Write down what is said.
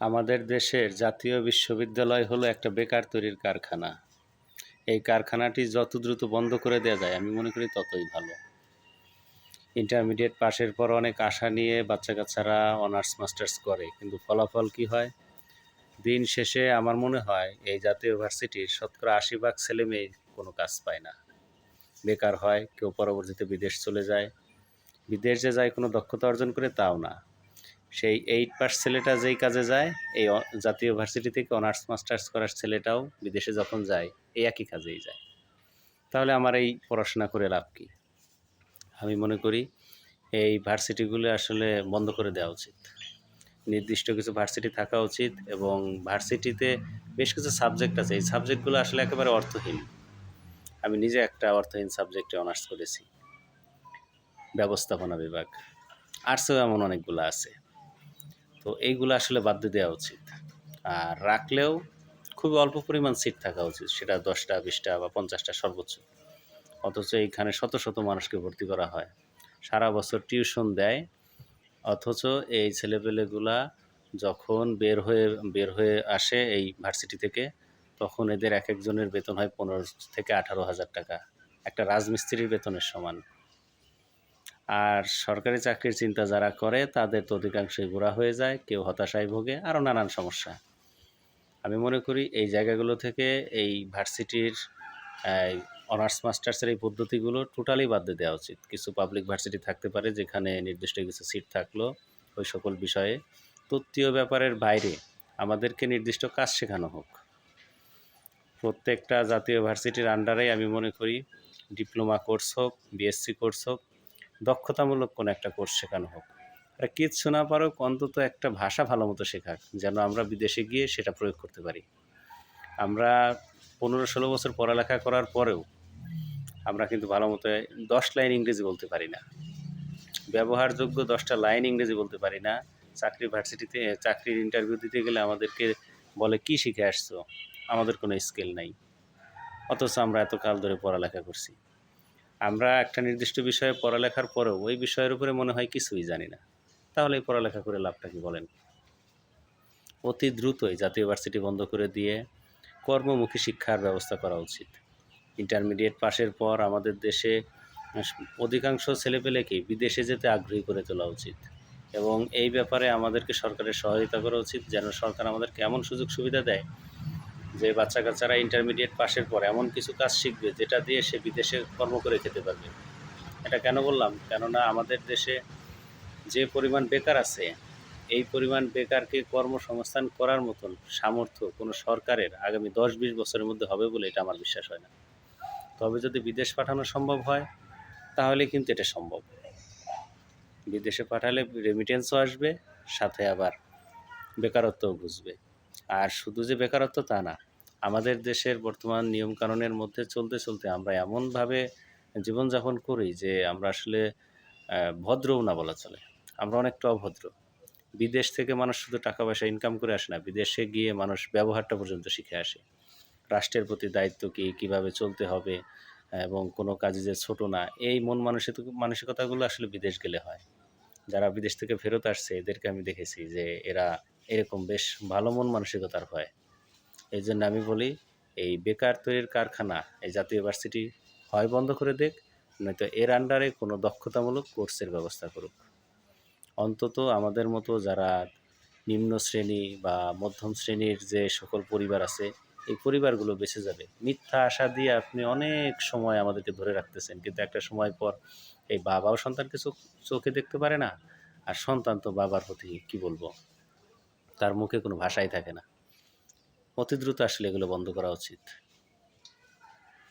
আমাদের দেশের জাতীয় বিশ্ববিদ্যালয় হলো একটা বেকার তৈরির কারখানা। এই কারখানাটি যত দ্রুত বন্ধ করে দেওয়া যায় আমি মনে করি ততই ভালো। ইন্টারমিডিয়েট পাশের পর অনেক আশা নিয়ে বাচ্চা-কাচ্চারা অনার্স মাস্টার্স করে, কিন্তু ফলাফল কি হয়? দিন শেষে আমার মনে হয় এই জাতীয় ভার্সিটির শতকরা ৮০ ভাগ ছেলেমেয়ে কোনো কাজ পায় না, বেকার হয়। কেউ পরবর্তীতে বিদেশ চলে যায়, বিদেশ যে যায় কোনো দক্ষতা অর্জন করে তাও না। সেই 8 পাস ছেলেটা যেই কাজে যায়, এই জাতীয় ভার্সিটি থেকে অনার্স মাস্টার্স করার ছেলেটাও বিদেশে যখন যায় এই একই কাজেই যায়। তাহলে আমার এই পড়াশোনা করে লাভ কি? আমি মনে করি এই ভার্সিটিগুলো আসলে বন্ধ করে দেওয়া উচিত। নির্দিষ্ট কিছু ভার্সিটি থাকা উচিত, এবং ভার্সিটিতে বেশ কিছু সাবজেক্ট আছে, এই সাবজেক্টগুলো আসলে একেবারে অর্থহীন। আমি নিজে একটা অর্থহীন সাবজেক্টে অনার্স করেছি, ব্যবস্থাপনা বিভাগ। আর্টসেও এমন অনেকগুলো আছে। তো এইগুলো আসলে বাদ দিয়ে দেওয়া উচিত। আর রাখলেও খুব অল্প পরিমাণ সিট থাকা উচিত, সেটা 10টা 20টা বা 50টা সর্বোচ্চ। অথচ এইখানে শত শত মানুষকে ভর্তি করা হয়, সারা বছর টিউশন দেয়, অথচ এই ছেলেপেলেগুলা যখন বের হয়ে আসে এই ভার্সিটি থেকে, তখন এদের এক একজনের বেতন হয় 15 থেকে 18 হাজার টাকা, একটা রাজমিস্ত্রির বেতনের সমান। আর সরকারি চাকরির চিন্তা যারা করে তাদের তো অধিকাংশই গোঁড়া হয়ে যায়, কেউ হতাশায় ভোগে, আরও নানান সমস্যা। আমি মনে করি এই জায়গাগুলো থেকে এই ভার্সিটির অনার্স মাস্টার্সের এই পদ্ধতিগুলো টোটালি বাদ দিয়ে দেওয়া উচিত। কিছু পাবলিক ভার্সিটি থাকতে পারে যেখানে নির্দিষ্ট কিছু সিট থাকলো ওই সকল বিষয়ে। তত্ত্বীয় ব্যাপারের বাইরে আমাদেরকে নির্দিষ্ট কাজ শেখানো হোক। প্রত্যেকটা জাতীয় ভার্সিটির আন্ডারে আমি মনে করি ডিপ্লোমা কোর্স হোক, বিএসসি কোর্স হোক, দক্ষতামূলক কোনো একটা কোর্স শেখানো হোক। আর কিচ্ছু না পারুক, অন্তত একটা ভাষা ভালো মতো শেখাক, যেন আমরা বিদেশে গিয়ে সেটা প্রয়োগ করতে পারি। আমরা 15-16 বছর পড়ালেখা করার পরেও আমরা কিন্তু ভালো মতো 10 লাইন ইংরেজি বলতে পারি না, ব্যবহারযোগ্য 10টা লাইন ইংরেজি বলতে পারি না। চাকরির ইন্টারভিউ দিতে গেলে আমাদেরকে বলে কি শিখে আসছো, আমাদের কোনো স্কিল নাই। অথচ আমরা এত কাল ধরে পড়ালেখা করছি। আমরা একটা নির্দিষ্ট বিষয়ে পড়ালেখার পরেও ওই বিষয়ের উপরে মনে হয় কিছুই জানি না। তাহলে এই পড়ালেখা করে লাভটা কি বলেন? অতি দ্রুতই জাতীয় ভার্সিটি বন্ধ করে দিয়ে কর্মমুখী শিক্ষার ব্যবস্থা করা উচিত। ইন্টারমিডিয়েট পাশের পর আমাদের দেশে অধিকাংশ ছেলেপেলেকেই বিদেশে যেতে আগ্রহী করে তোলা উচিত, এবং এই ব্যাপারে আমাদেরকে সরকারের সহায়তা করা উচিত, যেন সরকার আমাদেরকে এমন সুযোগ সুবিধা দেয় যে বাচ্চা কাচ্চারা ইন্টারমিডিয়েট পাশের পর এমন কিছু কাজ শিখবে যেটা দিয়ে সে বিদেশে কর্ম করে খেতে পারবে। এটা কেন বললাম? কেননা আমাদের দেশে যে পরিমাণ বেকার আছে, এই পরিমাণ বেকারকে কর্মসংস্থান করার মতন সামর্থ্য কোনো সরকারের আগামী 10-20 বছরের মধ্যে হবে বলে এটা আমার বিশ্বাস হয় না। তবে যদি বিদেশ পাঠানো সম্ভব হয় তাহলে কিন্তু এটা সম্ভব। বিদেশে পাঠালে রেমিটেন্সও আসবে, সাথে আবার বেকারত্বও ঘুচবে। আর শুধু যে বেকারত্ব তা না, আমাদের দেশের বর্তমান নিয়মকানুনের মধ্যে চলতে চলতে আমরা এমনভাবে জীবনযাপন করি যে আমরা আসলে ভদ্রও না বলা চলে, আমরা অনেকটা অভদ্র। বিদেশ থেকে মানুষ শুধু টাকা পয়সা ইনকাম করে আসে না, বিদেশে গিয়ে মানুষ ব্যবহারটা পর্যন্ত শিখে আসে। রাষ্ট্রের প্রতি দায়িত্ব কী, কীভাবে চলতে হবে, এবং কোনো কাজে যে ছোটো না, এই মানসিকতাগুলো আসলে বিদেশ গেলে হয়। যারা বিদেশ থেকে ফেরত আসছে এদেরকে আমি দেখেছি যে এরা এরকম বেশ ভালো মন মানসিকতার হয়। এই জন্য আমি বলি এই বেকার তৈরির কারখানা এই জাতীয় ভার্সিটি হয় বন্ধ করে দেখ, নয়তো এর আন্ডারে কোনো দক্ষতামূলক কোর্সের ব্যবস্থা করুক। অন্তত আমাদের মতো যারা নিম্ন শ্রেণী বা মধ্যম শ্রেণীর যে সকল পরিবার আছে, এই পরিবারগুলো বেঁচে যাবে। মিথ্যা আশা দিয়ে আপনি অনেক সময় আমাদেরকে ধরে রাখতেছেন, কিন্তু একটা সময় পর এই বাবাও সন্তানকে চোখে দেখতে পারে না, আর সন্তান তো বাবার প্রতি কী বলবো, তার মুখে কোনো ভাষাই থাকে না। অতি দ্রুত আসলে এগুলো বন্ধ করা উচিত।